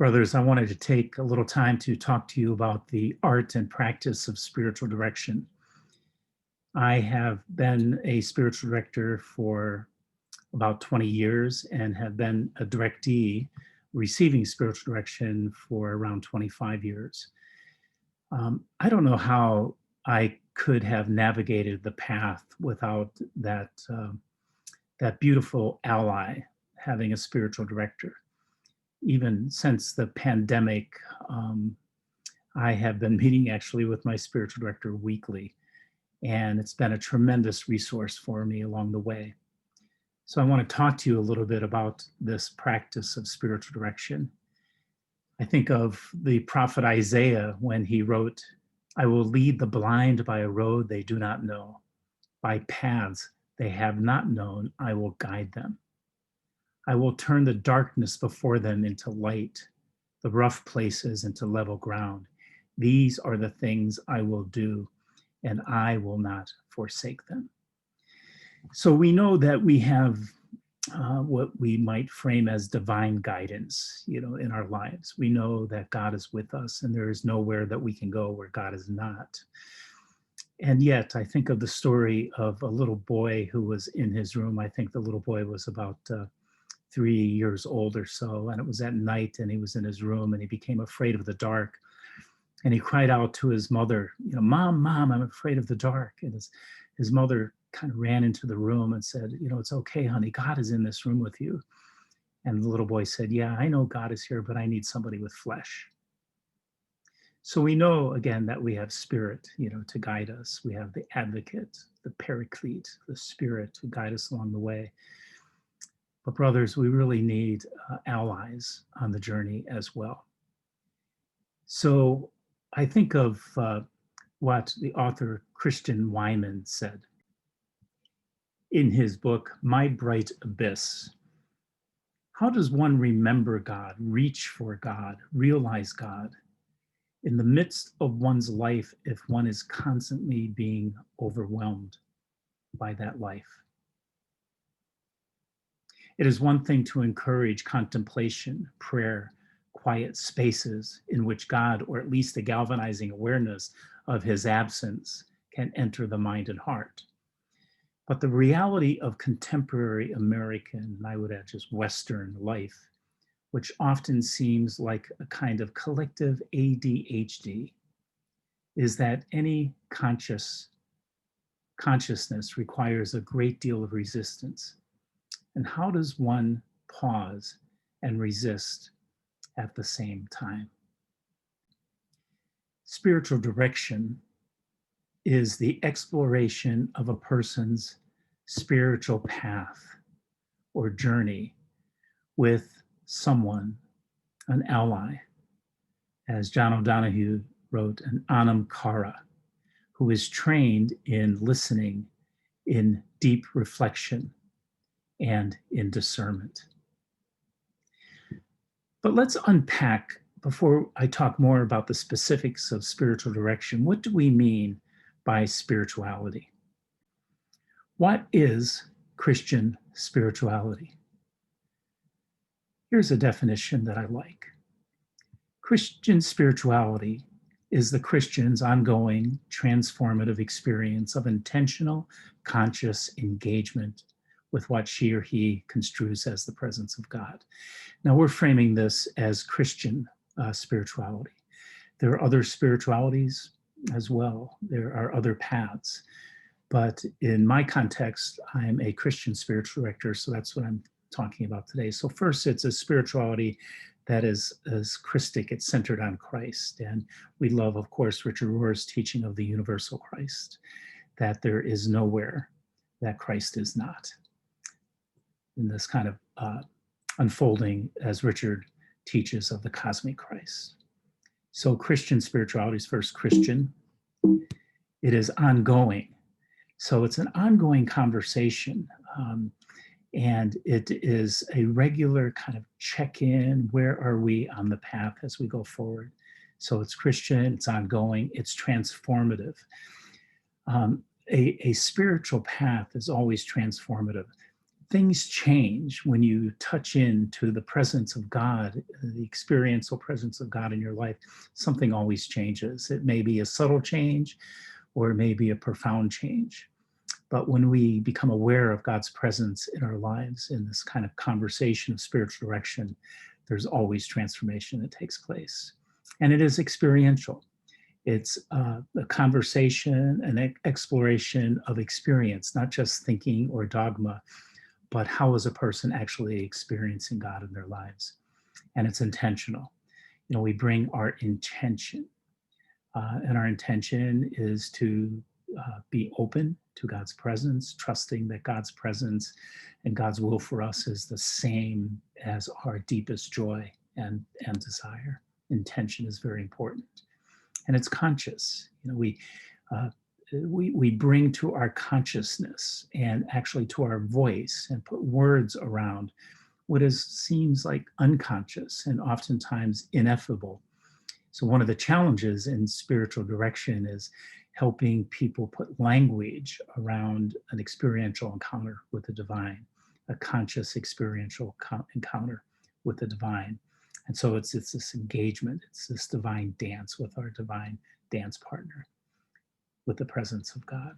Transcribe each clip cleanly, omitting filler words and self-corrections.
Brothers, I wanted to take a little time to talk to you about the art and practice of spiritual direction. I have been a spiritual director for about 20 years and have been a directee receiving spiritual direction for around 25 years. I don't know how I could have navigated the path without that beautiful ally, having a spiritual director. Even since the pandemic, I have been meeting actually with my spiritual director weekly, and it's been a tremendous resource for me along the way. So I want to talk to you a little bit about this practice of spiritual direction. I think of the prophet Isaiah when he wrote, "I will lead the blind by a road they do not know. By paths they have not known, I will guide them. I will turn the darkness before them into light, the rough places into level ground. These are the things I will do, and I will not forsake them." So we know that we have what we might frame as divine guidance, in our lives. We know that God is with us, and there is nowhere that we can go where God is not. And yet, I think of the story of a little boy who was in his room. I think the little boy was about 3 years old or so, and it was at night, and he was in his room, and he became afraid of the dark. And he cried out to his mother, "Mom, Mom, I'm afraid of the dark." And his mother kind of ran into the room and said, "It's okay, honey. God is in this room with you." And the little boy said, "Yeah, I know God is here, but I need somebody with flesh." So we know, again, that we have spirit, to guide us. We have the advocate, the paraclete, the spirit to guide us along the way. But brothers, we really need allies on the journey as well. So I think of what the author Christian Wyman said in his book, My Bright Abyss. How does one remember God, reach for God, realize God in the midst of one's life if one is constantly being overwhelmed by that life? It is one thing to encourage contemplation, prayer, quiet spaces in which God, or at least a galvanizing awareness of his absence, can enter the mind and heart. But the reality of contemporary American, and I would add just Western life, which often seems like a kind of collective ADHD, is that any consciousness requires a great deal of resistance. And how does one pause and resist at the same time? Spiritual direction is the exploration of a person's spiritual path or journey with someone, an ally, as John O'Donohue wrote, an anam cara, who is trained in listening, in deep reflection, and in discernment. But let's unpack, before I talk more about the specifics of spiritual direction, what do we mean by spirituality? What is Christian spirituality? Here's a definition that I like. Christian spirituality is the Christian's ongoing transformative experience of intentional, conscious engagement with what she or he construes as the presence of God. Now, we're framing this as Christian spirituality. There are other spiritualities as well. There are other paths. But in my context, I'm a Christian spiritual director, so that's what I'm talking about today. So first, it's a spirituality that is Christic. It's centered on Christ. And we love, of course, Richard Rohr's teaching of the universal Christ, that there is nowhere that Christ is not. In this kind of unfolding, as Richard teaches, of the cosmic Christ. So Christian spirituality is first Christian. It is ongoing. So it's an ongoing conversation. And it is a regular kind of check-in. Where are we on the path as we go forward? So it's Christian, it's ongoing, it's transformative. A spiritual path is always transformative. things change when you touch into the presence of God, the experiential presence of God in your life. Something always changes. It may be a subtle change or it may be a profound change. But when we become aware of God's presence in our lives, in this kind of conversation of spiritual direction, there's always transformation that takes place. And it is experiential. It's a conversation, an exploration of experience, not just thinking or dogma, but how is a person actually experiencing God in their lives? And it's intentional. We bring our intention, and our intention is to be open to God's presence, trusting that God's presence and God's will for us is the same as our deepest joy and desire. Intention is very important, and it's conscious. We bring to our consciousness and actually to our voice and put words around what seems like unconscious and oftentimes ineffable. So one of the challenges in spiritual direction is helping people put language around an experiential encounter with the divine, a conscious experiential encounter with the divine. And so it's this engagement, it's this divine dance with our divine dance partner, with the presence of God.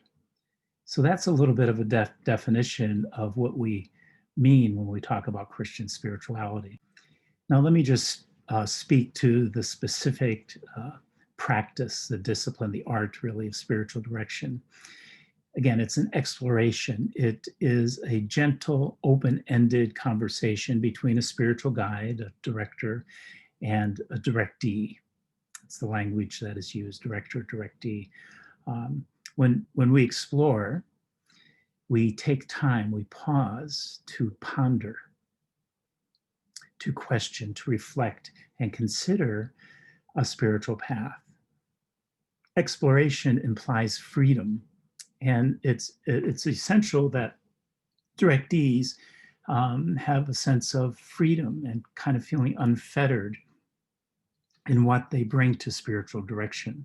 So that's a little bit of a definition of what we mean when we talk about Christian spirituality. Now, let me just speak to the specific practice, the discipline, the art really of spiritual direction. Again, it's an exploration. It is a gentle, open-ended conversation between a spiritual guide, a director, and a directee. It's the language that is used, director, directee. When we explore, we take time, we pause to ponder, to question, to reflect, and consider a spiritual path. Exploration implies freedom, and it's essential that directees have a sense of freedom and kind of feeling unfettered in what they bring to spiritual direction.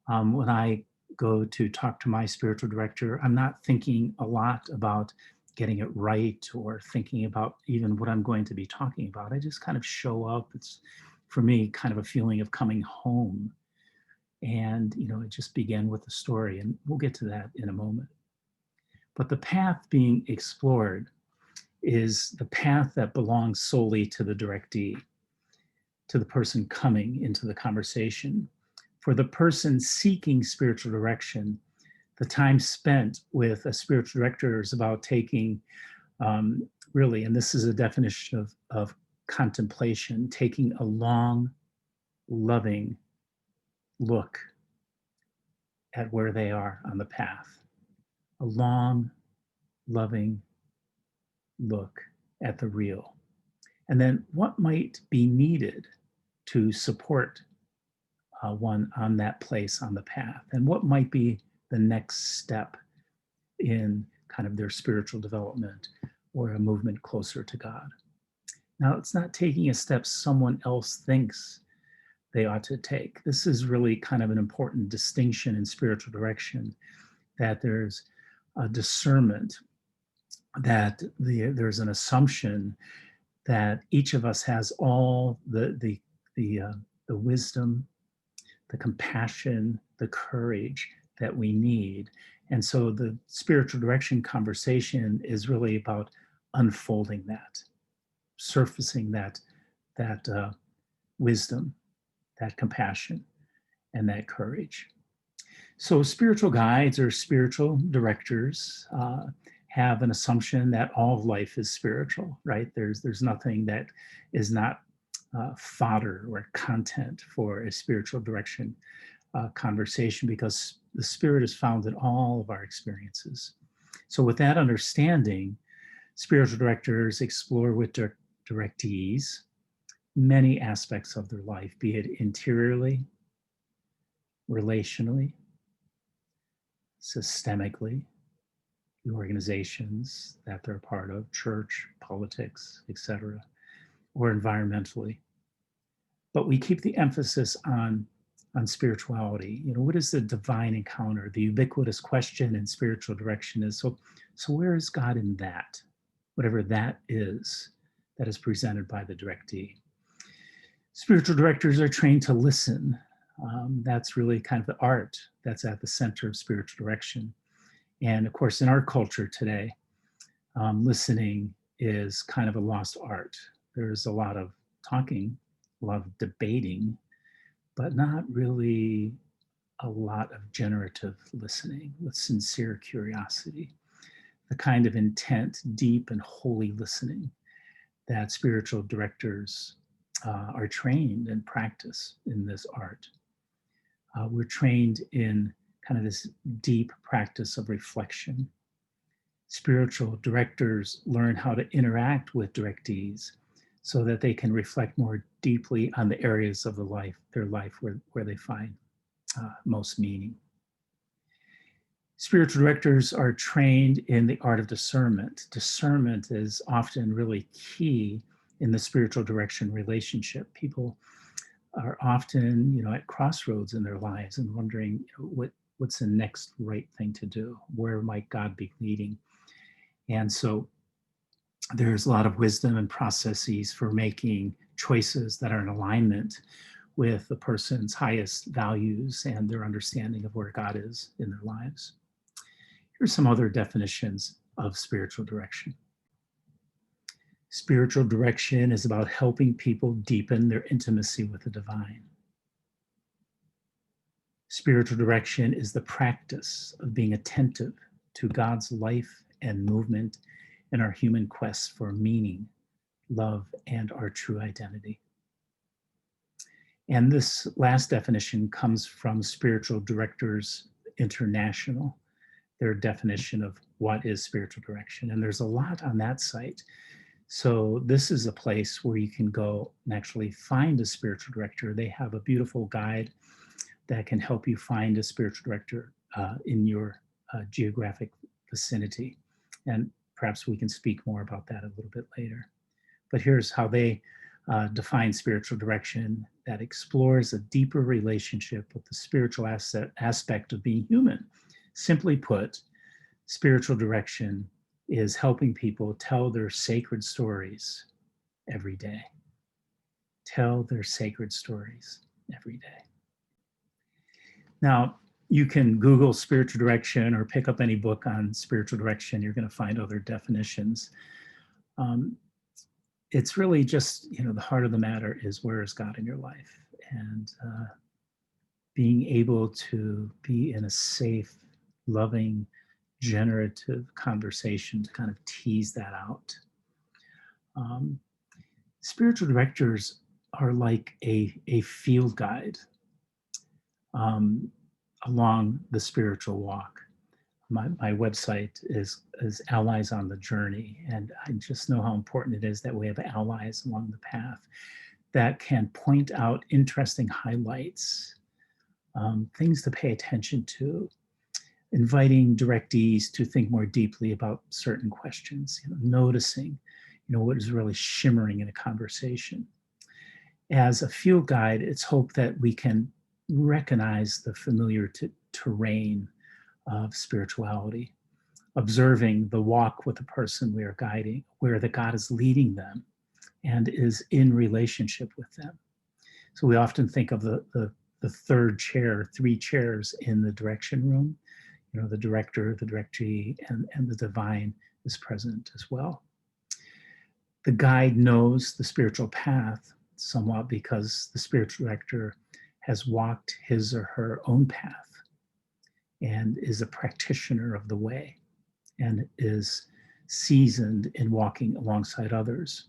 When I go to talk to my spiritual director, I'm not thinking a lot about getting it right or thinking about even what I'm going to be talking about. I just kind of show up. It's, for me, kind of a feeling of coming home. And, it just began with the story, and we'll get to that in a moment. But the path being explored is the path that belongs solely to the directee, to the person coming into the conversation. For the person seeking spiritual direction, the time spent with a spiritual director is about taking, really, and this is a definition of contemplation, taking a long, loving look at where they are on the path. A long, loving look at the real. And then what might be needed to support one on that place on the path, and what might be the next step in kind of their spiritual development or a movement closer to God. Now, it's not taking a step someone else thinks they ought to take. This is really kind of an important distinction in spiritual direction, that there's a discernment, that there's an assumption that each of us has all the wisdom, the compassion, the courage that we need. And so the spiritual direction conversation is really about unfolding that, surfacing that wisdom, that compassion, and that courage. So spiritual guides or spiritual directors have an assumption that all of life is spiritual, right? There's nothing that is not fodder or content for a spiritual direction conversation, because the Spirit is found in all of our experiences. So with that understanding, spiritual directors explore with directees many aspects of their life, be it interiorly, relationally, systemically, the organizations that they're a part of, church, politics, etc., or environmentally. But we keep the emphasis on spirituality. What is the divine encounter? The ubiquitous question in spiritual direction is, so where is God in that? whatever that is presented by the directee. Spiritual directors are trained to listen. That's really kind of the art that's at the center of spiritual direction. And of course, in our culture today, listening is kind of a lost art. There's a lot of talking, a lot of debating, but not really a lot of generative listening with sincere curiosity, the kind of intent, deep and holy listening that spiritual directors are trained and practice in this art. We're trained in kind of this deep practice of reflection. Spiritual directors learn how to interact with directees so that they can reflect more deeply on the areas of their life where they find most meaning. Spiritual directors are trained in the art of discernment. Discernment is often really key in the spiritual direction relationship. People are often, at crossroads in their lives and wondering what's the next right thing to do? Where might God be leading? And so there's a lot of wisdom and processes for making choices that are in alignment with the person's highest values and their understanding of where God is in their lives. Here's some other definitions of spiritual direction. Spiritual direction is about helping people deepen their intimacy with the divine. Spiritual direction is the practice of being attentive to God's life and movement in our human quest for meaning, love, and our true identity. And this last definition comes from Spiritual Directors International, their definition of what is spiritual direction. And there's a lot on that site. So this is a place where you can go and actually find a spiritual director. They have a beautiful guide that can help you find a spiritual director in your geographic vicinity. And perhaps we can speak more about that a little bit later. But here's how they define spiritual direction that explores a deeper relationship with the spiritual aspect of being human. Simply put, spiritual direction is helping people tell their sacred stories every day. Tell their sacred stories every day. Now, you can Google spiritual direction or pick up any book on spiritual direction. You're going to find other definitions. It's really just, the heart of the matter is, where is God in your life? And being able to be in a safe, loving, generative conversation to kind of tease that out. Spiritual directors are like a field guide along the spiritual walk. My website is Allies on the Journey, and I just know how important it is that we have allies along the path that can point out interesting highlights, things to pay attention to, inviting directees to think more deeply about certain questions, noticing, what is really shimmering in a conversation. As a field guide, it's hoped that we can recognize the familiar terrain of spirituality, observing the walk with the person we are guiding, where the God is leading them and is in relationship with them. So we often think of the third chair, 3 chairs in the direction room. The director, the directee, and the divine is present as well. The guide knows the spiritual path somewhat because the spiritual director has walked his or her own path and is a practitioner of the way and is seasoned in walking alongside others.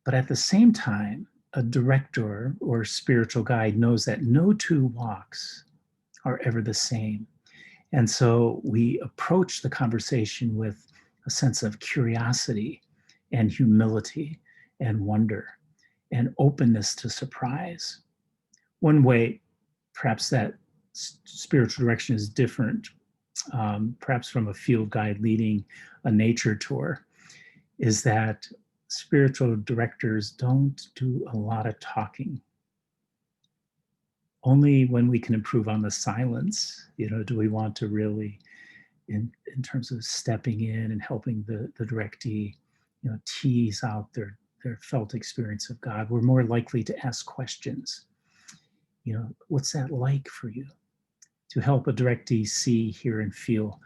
But at the same time, a director or spiritual guide knows that no 2 walks are ever the same. And so we approach the conversation with a sense of curiosity and humility and wonder and openness to surprise. One way, perhaps, that spiritual direction is different, perhaps from a field guide leading a nature tour, is that spiritual directors don't do a lot of talking. Only when we can improve on the silence, do we want to really, in terms of stepping in and helping the directee, tease out their felt experience of God. We're more likely to ask questions. What's that like for you? To help a directee see, hear, and feel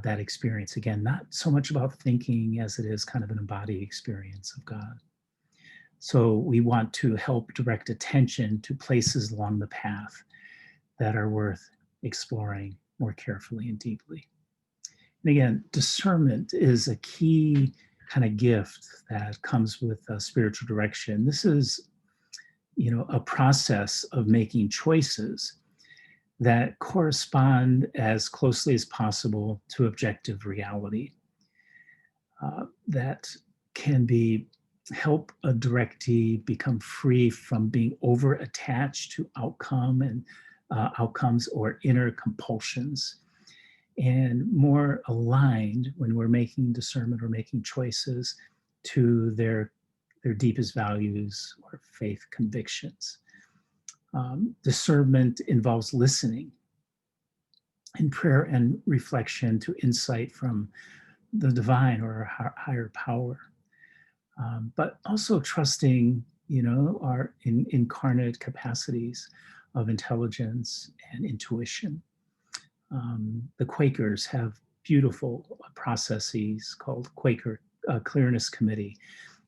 that experience. Again, not so much about thinking as it is kind of an embodied experience of God. So we want to help direct attention to places along the path that are worth exploring more carefully and deeply. And again, discernment is a key kind of gift that comes with spiritual direction. This is, a process of making choices that correspond as closely as possible to objective reality. That can help a directee become free from being over attached to outcomes or inner compulsions, and more aligned when we're making discernment or making choices to their deepest values or faith convictions. Discernment involves listening in prayer and reflection to insight from the divine or higher power, but also trusting, our incarnate capacities of intelligence and intuition. The Quakers have beautiful processes called Quaker Clearness Committee.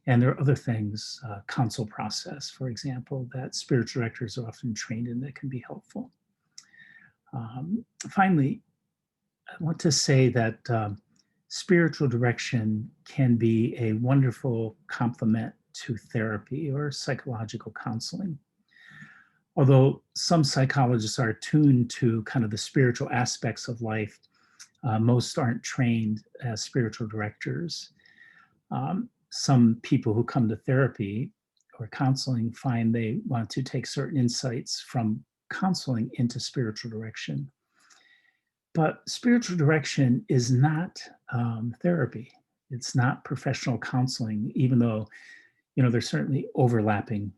And there are other things, council process, for example, that spiritual directors are often trained in that can be helpful. Finally, I want to say that spiritual direction can be a wonderful complement to therapy or psychological counseling. Although some psychologists are attuned to kind of the spiritual aspects of life, most aren't trained as spiritual directors. Some people who come to therapy or counseling find they want to take certain insights from counseling into spiritual direction. But spiritual direction is not therapy. It's not professional counseling, even though, there's certainly overlapping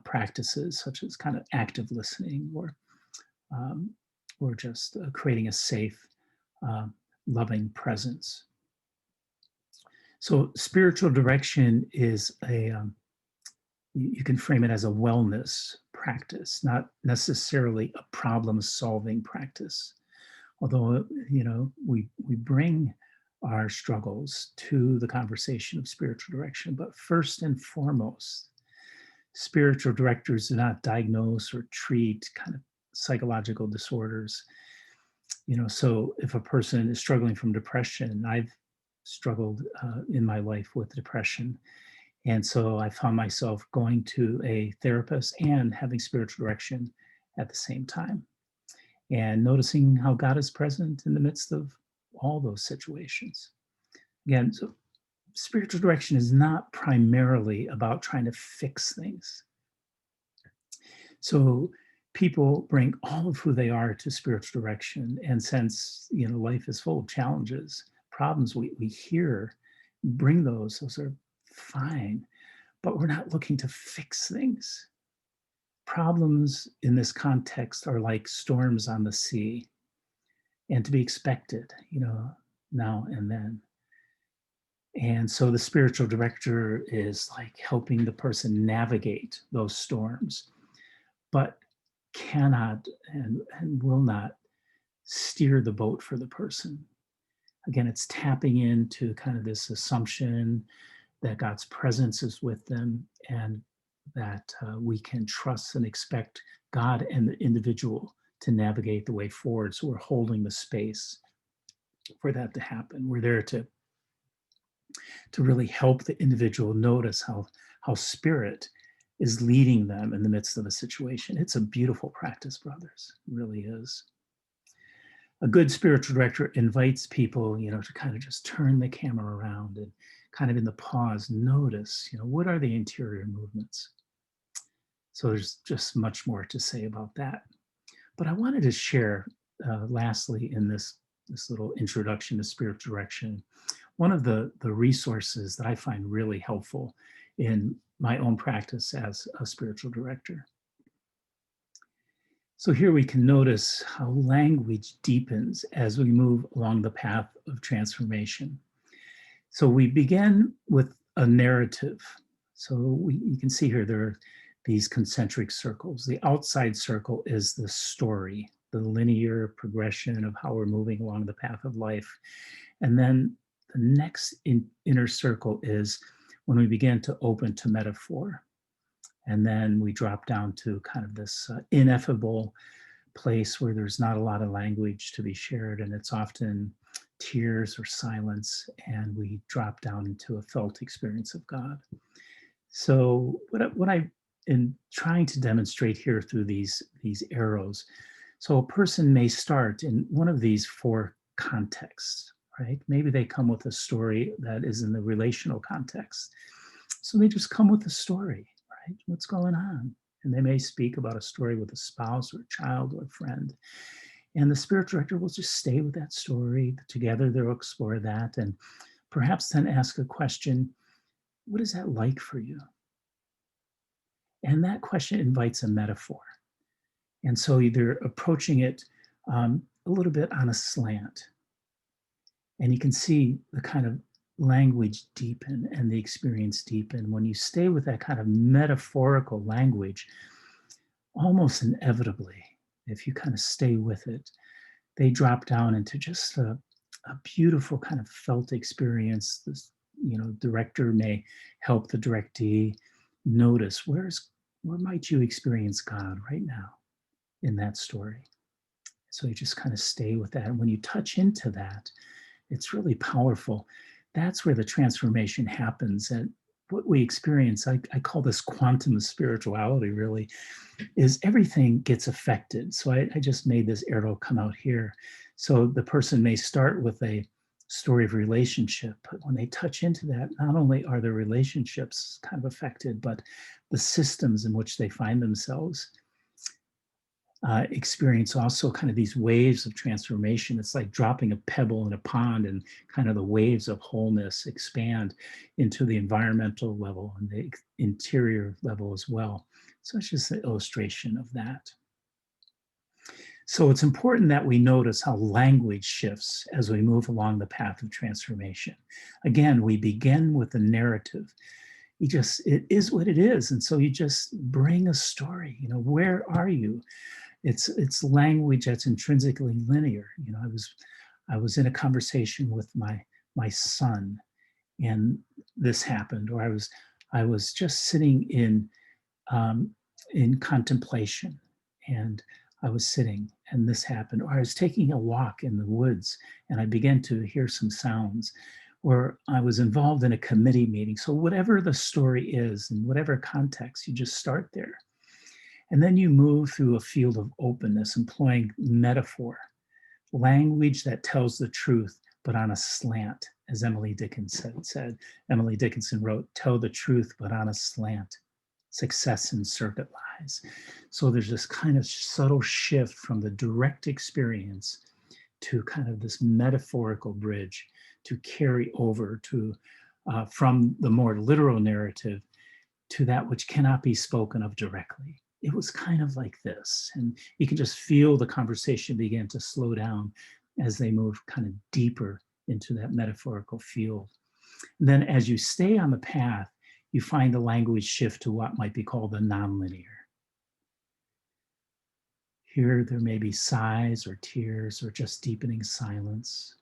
practices such as kind of active listening or just creating a safe, loving presence. So spiritual direction is you can frame it as a wellness practice, not necessarily a problem-solving practice. Although, we bring our struggles to the conversation of spiritual direction, but first and foremost, spiritual directors do not diagnose or treat kind of psychological disorders. So if a person is struggling from depression, I've struggled in my life with depression. And so I found myself going to a therapist and having spiritual direction at the same time, and noticing how God is present in the midst of all those situations. Again, so spiritual direction is not primarily about trying to fix things. So people bring all of who they are to spiritual direction, and since life is full of challenges, problems we hear, bring those are fine, but we're not looking to fix things. Problems in this context are like storms on the sea, and to be expected, now and then. And so the spiritual director is like helping the person navigate those storms, but cannot and will not steer the boat for the person. Again, it's tapping into kind of this assumption that God's presence is with them, and that we can trust and expect God and the individual to navigate the way forward. So we're holding the space for that to happen. We're there to really help the individual notice how spirit is leading them in the midst of a situation. It's a beautiful practice, brothers. It really is. A good spiritual director invites people, to kind of just turn the camera around and kind of in the pause, notice, what are the interior movements? So there's just much more to say about that. But I wanted to share, lastly, in this little introduction to spiritual direction, one of the resources that I find really helpful in my own practice as a spiritual director. So here we can notice how language deepens as we move along the path of transformation. So we begin with a narrative. So you can see here, there are these concentric circles. The outside circle is the story, the linear progression of how we're moving along the path of life. And then the next inner circle is when we begin to open to metaphor. And then we drop down to kind of this ineffable place where there's not a lot of language to be shared, and it's often tears or silence, and we drop down into a felt experience of God. So what I am trying to demonstrate here through these arrows, so a person may start in one of these four contexts, right? Maybe they come with a story that is in the relational context. So they just come with a story, right? What's going on? And they may speak about a story with a spouse or a child or a friend. And the spiritual director will just stay with that story. Together, they'll explore that and perhaps then ask a question, what is that like for you? And that question invites a metaphor. And so they're approaching it a little bit on a slant. And you can see the kind of language deepen and the experience deepen. When you stay with that kind of metaphorical language, almost inevitably, if you kind of stay with it, they drop down into just a beautiful kind of felt experience. This, director may help the directee notice where might you experience God right now in that story. So you just kind of stay with that. And when you touch into that, it's really powerful. That's where the transformation happens. And what we experience, I call this quantum of spirituality, really, is everything gets affected. So I just made this arrow come out here. So the person may start with a story of relationship, but when they touch into that, not only are their relationships kind of affected, but the systems in which they find themselves experience also kind of these waves of transformation. It's like dropping a pebble in a pond, and kind of the waves of wholeness expand into the environmental level and the interior level as well. So it's just an illustration of that. So it's important that we notice how language shifts as we move along the path of transformation. Again, we begin with a narrative. It is what it is. And so you just bring a story, where are you? It's language that's intrinsically linear. I was in a conversation with my son, and this happened, or I was just sitting in contemplation, and I was sitting, and this happened, or I was taking a walk in the woods, and I began to hear some sounds, or I was involved in a committee meeting. So whatever the story is, in whatever context, you just start there. And then you move through a field of openness, employing metaphor, language that tells the truth, but on a slant, as Emily Dickinson said. Emily Dickinson wrote, "Tell the truth, but on a slant. Success in circuit lies." So there's this kind of subtle shift from the direct experience to kind of this metaphorical bridge to carry over to from the more literal narrative to that which cannot be spoken of directly. It was kind of like this. And you can just feel the conversation begin to slow down as they move kind of deeper into that metaphorical field. And then as you stay on the path, you find the language shift to what might be called the nonlinear. Here, there may be sighs or tears or just deepening silence,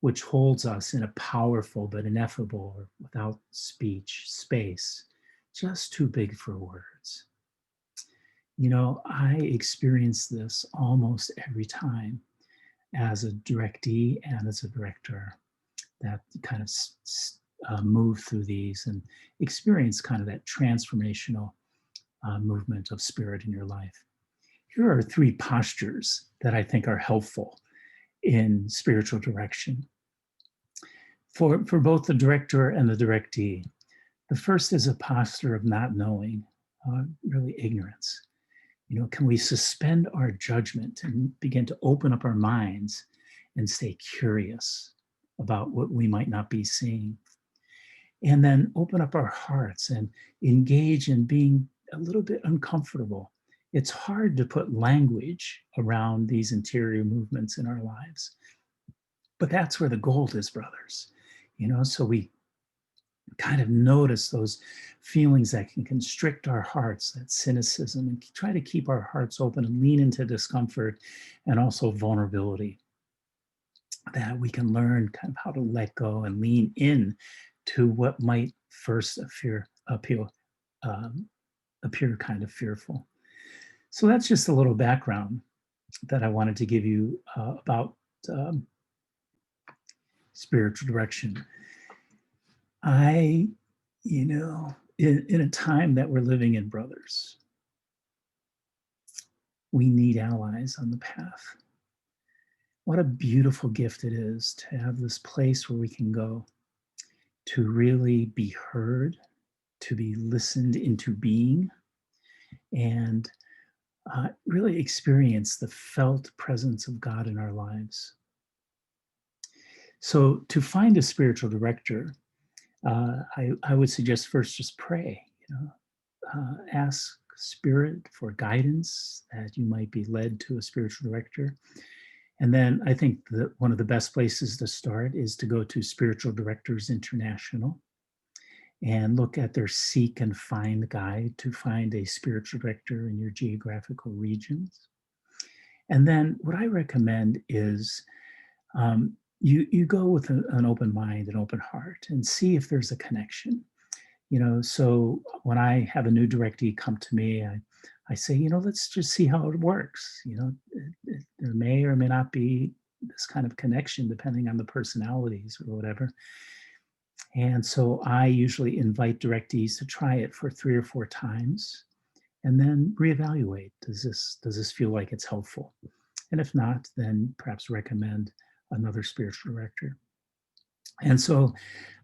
which holds us in a powerful but ineffable, or without speech, space, just too big for words. I experience this almost every time as a directee and as a director, that kind of move through these and experience kind of that transformational movement of spirit in your life. Here are three postures that I think are helpful in spiritual direction for both the director and the directee. The first is a posture of not knowing, really ignorance. Can we suspend our judgment and begin to open up our minds and stay curious about what we might not be seeing? And then open up our hearts and engage in being a little bit uncomfortable. It's hard to put language around these interior movements in our lives, but that's where the gold is, brothers. So we kind of notice those feelings that can constrict our hearts, that cynicism, and try to keep our hearts open and lean into discomfort and also vulnerability, that we can learn kind of how to let go and lean in to what might first appear kind of fearful. So that's just a little background that I wanted to give you about um, spiritual direction. In a time that we're living in, brothers, we need allies on the path. What a beautiful gift it is to have this place where we can go to really be heard, to be listened into being, and really experience the felt presence of God in our lives. So, to find a spiritual director, I would suggest first just pray. Ask Spirit for guidance, that you might be led to a spiritual director. And then I think that one of the best places to start is to go to Spiritual Directors International and look at their Seek and Find guide to find a spiritual director in your geographical regions. And then what I recommend is you go with an open mind, an open heart, and see if there's a connection. So when I have a new directee come to me, I say, let's just see how it works. There may or may not be this kind of connection depending on the personalities or whatever. And so I usually invite directees to try it for 3 or 4 times and then reevaluate. Does this feel like it's helpful? And if not, then perhaps recommend another spiritual director. And so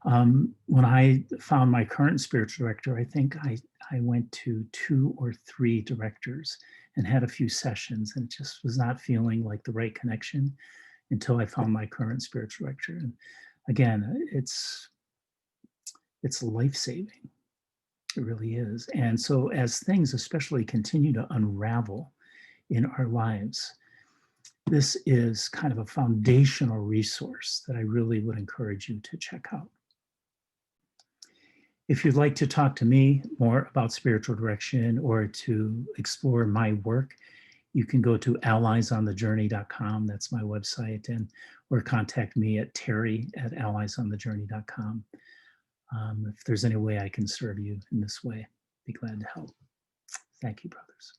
when I found my current spiritual director, I think I went to 2 or 3 directors and had a few sessions, and it just was not feeling like the right connection until I found my current spiritual director. And again, it's life-saving. It really is. And so as things especially continue to unravel in our lives, this is kind of a foundational resource that I really would encourage you to check out. If you'd like to talk to me more about spiritual direction or to explore my work, you can go to alliesonthejourney.com. That's my website, or contact me at terry@alliesonthejourney.com. If there's any way I can serve you in this way, be glad to help. Thank you, brothers.